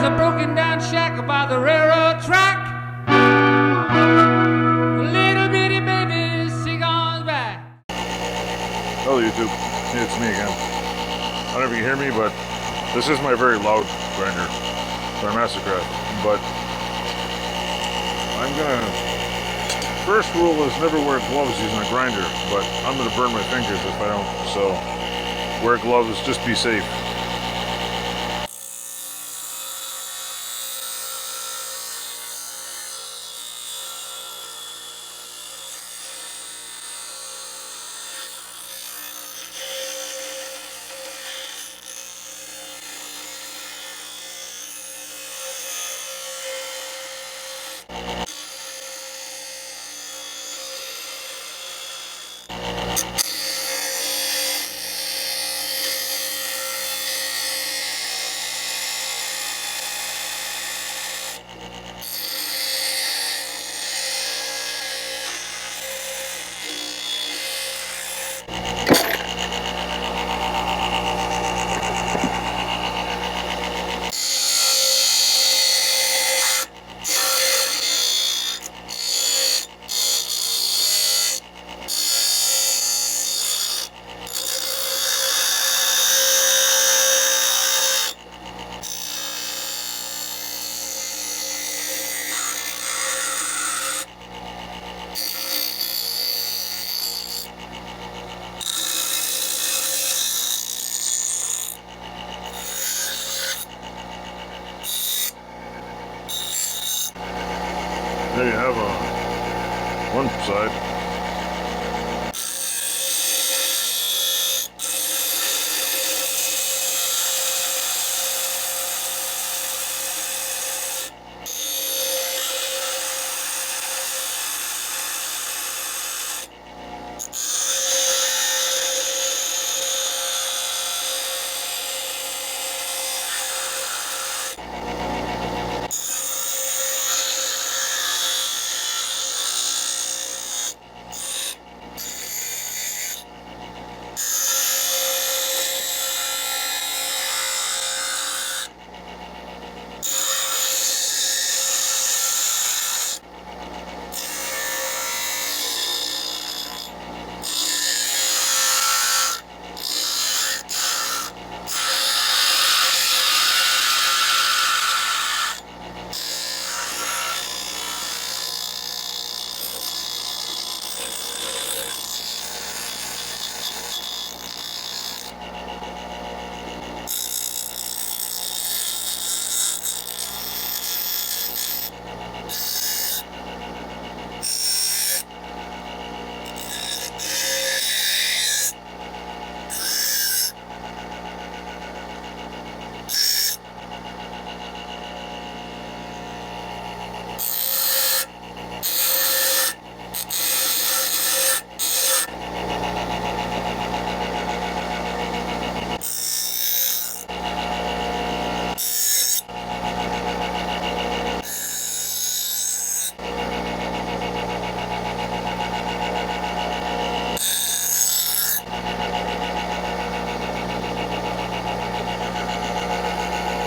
There's a broken down shack by the railroad track. Little bitty baby cigars back. Hello YouTube, it's me again. I don't know if you can hear me, but this is my very loud grinder, my Mastercraft. But I'm gonna, first rule is never wear gloves using a grinder, but I'm gonna burn my fingers if I don't, so wear gloves, just be safe. There you have one side.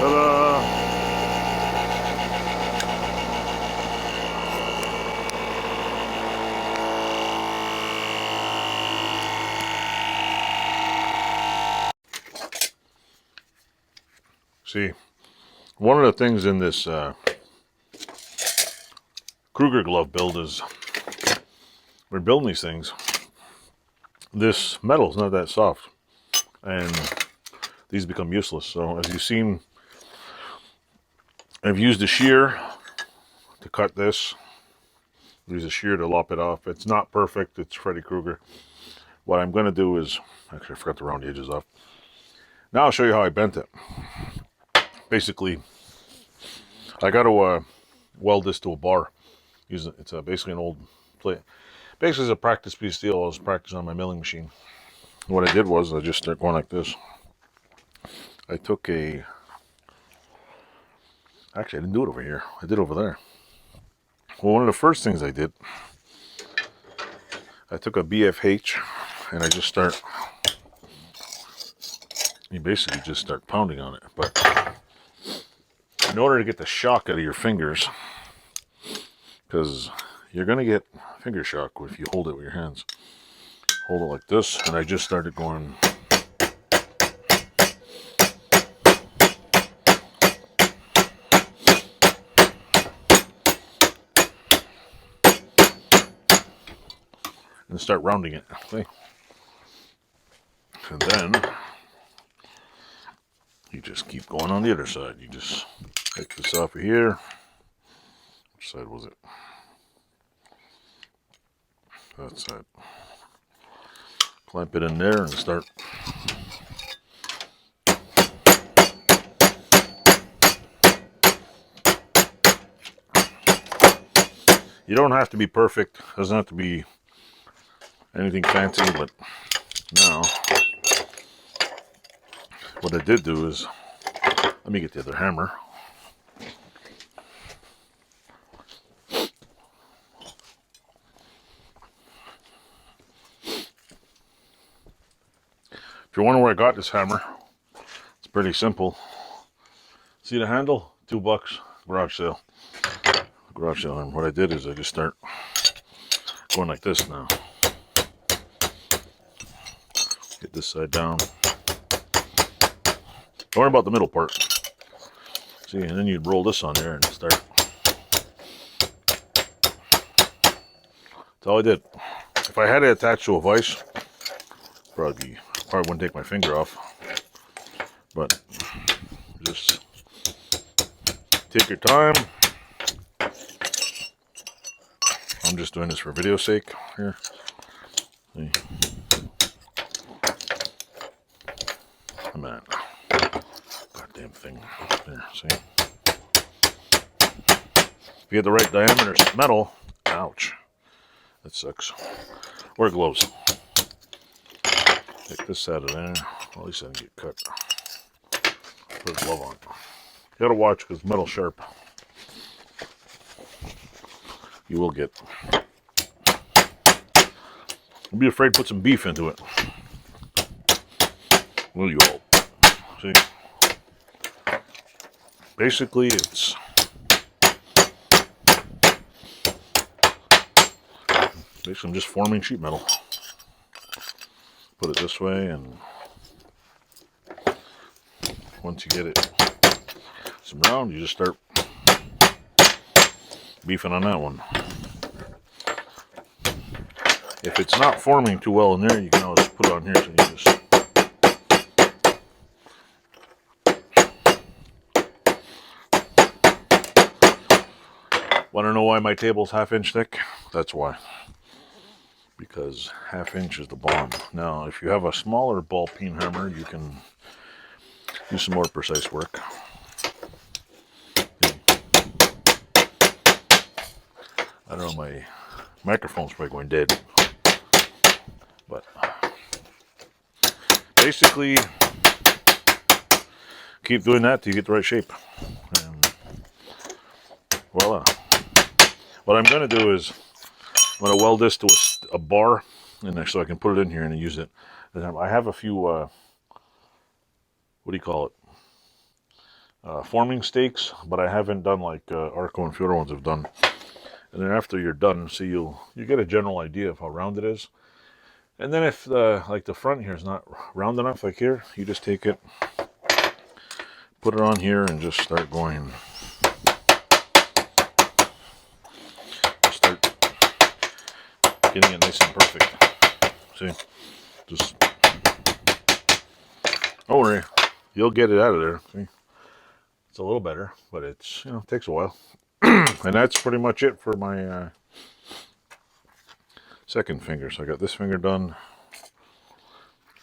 Ta-da! See, one of the things in this Kruger glove build is, when building these things, this metal is not that soft, and these become useless. So as you've seen, I've used a shear to cut this. Use a shear to lop it off. It's not perfect. It's Freddy Kruger. What I'm going to do is, actually I forgot to round the edges off. Now I'll show you how I bent it. Basically, I got to weld this to a bar. It's basically an old plate. Basically, it's a practice piece of steel. I was practicing on my milling machine. What I did was I just started going like this. I took a... Actually, I didn't do it over here. I did it over there. Well, one of the first things I did, I took a BFH and I just start... You basically just start pounding on it, but in order to get the shock out of your fingers, because you're going to get finger shock if you hold it with your hands. Hold it like this, and I just started going. And start rounding it, see? And then you just keep going on the other side. You just take this off of here. Which side was it? That side. Clamp it in there and start. You don't have to be perfect. It doesn't have to be anything fancy, but now what I did do is, let me get the other hammer. If you're wondering where I got this hammer, it's pretty simple. See the handle? $2, garage sale. Garage sale. And what I did is I just start going like this now. Get this side down. Don't worry about the middle part. See, and then you'd roll this on there and start. That's all I did. If I had it attached to a vise, probably wouldn't take my finger off. But just take your time. I'm just doing this for video sake here. See. Man, goddamn thing. There, see. If you get the right diameter metal, ouch, that sucks. Wear gloves. Take this out of there. Well, at least I didn't get cut. Put a glove on. You gotta watch because metal's sharp. You will get. Don't be afraid to put some beef into it. Will you all? See? Basically, it's I'm just forming sheet metal. Put it this way, and once you get it some round, you just start beefing on that one. If it's not forming too well in there, you can always put it on here, so you just want to know why my table's 1/2 inch thick? That's why. Because 1/2 inch is the bomb. Now, if you have a smaller ball peen hammer, you can do some more precise work. I don't know, my microphone's probably going dead. But basically, keep doing that till you get the right shape. And voila. What I'm going to do is I'm going to weld this to a bar, and so I can put it in here and use it. And I have a few, what do you call it? Forming stakes, but I haven't done like Arco and Fiora ones have done. And then after you're done, see, you get a general idea of how round it is. And then if like the front here is not round enough, like here, you just take it, put it on here, and just start going. Start getting it nice and perfect. See, just don't worry, you'll get it out of there. See, it's a little better, but it's, it takes a while. And that's pretty much it for my second finger. So I got this finger done,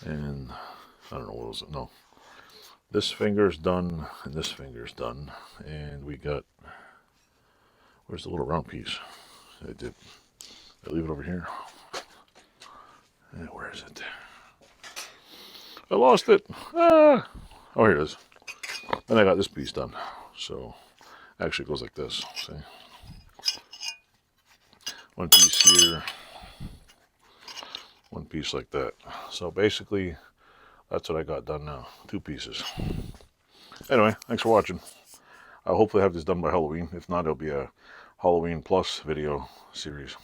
and I don't know what was it. No, this finger's done, and this finger's done, and we got. Where's the little round piece? I leave it over here. Where is it? I lost it. Ah. Oh, here it is. Then I got this piece done. So actually it goes like this. See, one piece here, one piece like that. So basically, that's what I got done now. 2 pieces. Anyway, thanks for watching. I'll hopefully have this done by Halloween. If not, it'll be a Halloween plus video series.